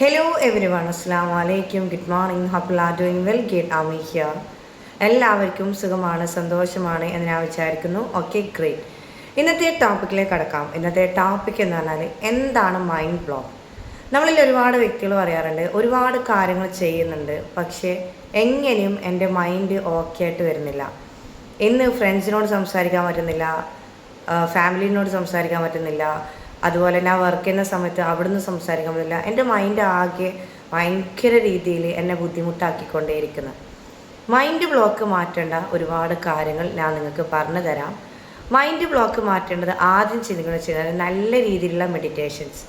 Hello everyone, Assalamu alaikum, good morning, hope you are doing well, great, Ami here. എല്ലാവർക്കും സുഖമാണ് സന്തോഷമാണ് എന്ന് ഞാൻ വിചാരിക്കുന്നു. Okay great. ഇന്നത്തെ ടോപ്പിക്കിലേക്ക് കടക്കാം. ഇന്നത്തെ ടോപ്പിക് എന്ന് പറഞ്ഞാൽ എന്താണ് മൈൻഡ് ബ്ലോക്ക്. നമ്മളിൽ ഒരുപാട് വ്യക്തികൾ പറയാറുണ്ട്, ഒരുപാട് കാര്യങ്ങൾ ചെയ്യുന്നുണ്ട്, പക്ഷേ എങ്ങനെയും എൻ്റെ മൈൻഡ് ഓക്കെ ആയിട്ട് വരുന്നില്ല. ഇന്ന് ഫ്രണ്ട്സിനോട് സംസാരിക്കാൻ പറ്റുന്നില്ല, ഫാമിലിനോട് സംസാരിക്കാൻ പറ്റുന്നില്ല, അതുപോലെ ഞാൻ വർക്ക് ചെയ്യുന്ന സമയത്ത് അവിടുന്ന് സംസാരിക്കാൻ പറ്റില്ല. എൻ്റെ മൈൻഡ് ആകെ ഭയങ്കര രീതിയിൽ എന്നെ ബുദ്ധിമുട്ടാക്കിക്കൊണ്ടേയിരിക്കുന്നത്. മൈൻഡ് ബ്ലോക്ക് മാറ്റേണ്ട ഒരുപാട് കാര്യങ്ങൾ ഞാൻ നിങ്ങൾക്ക് പറഞ്ഞു തരാം. മൈൻഡ് ബ്ലോക്ക് മാറ്റേണ്ടത് ആദ്യം ചിന്തിക്കുന്നത് വെച്ചാൽ നല്ല രീതിയിലുള്ള മെഡിറ്റേഷൻസ്.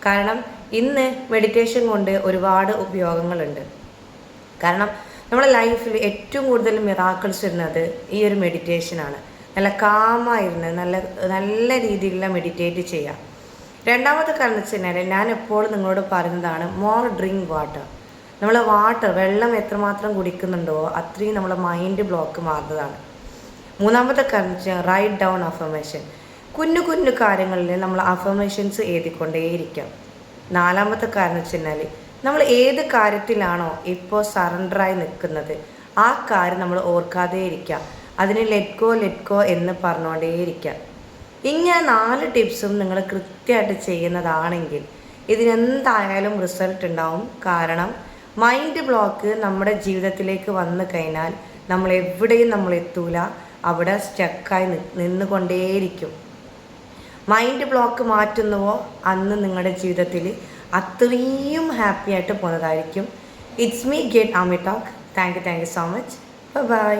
കാരണം ഇന്ന് മെഡിറ്റേഷൻ കൊണ്ട് ഒരുപാട് ഉപയോഗങ്ങളുണ്ട്. കാരണം നമ്മുടെ ലൈഫിൽ ഏറ്റവും കൂടുതൽ മിറാക്കിൾസ് വരുന്നത് ഈ ഒരു മെഡിറ്റേഷനാണ്. നല്ല കാമായിരുന്ന് നല്ല നല്ല രീതിയിലുള്ള മെഡിറ്റേറ്റ് ചെയ്യുക. രണ്ടാമത്തെ കാരണം വെച്ച് കഴിഞ്ഞാൽ ഞാൻ എപ്പോഴും നിങ്ങളോട് പറയുന്നതാണ് മോർ ഡ്രിങ്ക് വാട്ടർ. നമ്മൾ വെള്ളം എത്രമാത്രം കുടിക്കുന്നുണ്ടോ അത്രയും നമ്മളെ മൈൻഡ് ബ്ലോക്ക് മാറുന്നതാണ്. മൂന്നാമത്തെ കാരണം വെച്ചാൽ റൈറ്റ് ഡൗൺ അഫർമേഷൻ. കുഞ്ഞു കുഞ്ഞു കാര്യങ്ങളിൽ നമ്മൾ അഫർമേഷൻസ് എഴുതിക്കൊണ്ടേയിരിക്കാം. നാലാമത്തെ കാരണം വെച്ച് കഴിഞ്ഞാൽ നമ്മൾ ഏത് കാര്യത്തിലാണോ ഇപ്പോൾ സറണ്ടറായി നിൽക്കുന്നത് ആ കാര്യം നമ്മൾ ഓർക്കാതെ ഇരിക്കുക. അതിന് ലെറ്റ് ഗോ എന്ന് പറഞ്ഞുകൊണ്ടേയിരിക്കുക. ഇങ്ങനെ 4 ടിപ്സും നിങ്ങൾ കൃത്യമായിട്ട് ചെയ്യുന്നതാണെങ്കിൽ ഇതിനെന്തായാലും റിസൾട്ട് ഉണ്ടാവും. കാരണം മൈൻഡ് ബ്ലോക്ക് നമ്മുടെ ജീവിതത്തിലേക്ക് വന്നു കഴിഞ്ഞാൽ നമ്മൾ എവിടെയും നമ്മൾ എത്തൂല, അവിടെ സ്റ്റക്കായി നിന്നുകൊണ്ടേയിരിക്കും. മൈൻഡ് ബ്ലോക്ക് മാറ്റുന്നുവോ അന്ന് നിങ്ങളുടെ ജീവിതത്തിൽ അത്രയും ഹാപ്പി ആയിട്ട് പോകുന്നതായിരിക്കും. It's me get army talk. Thank you so much. By.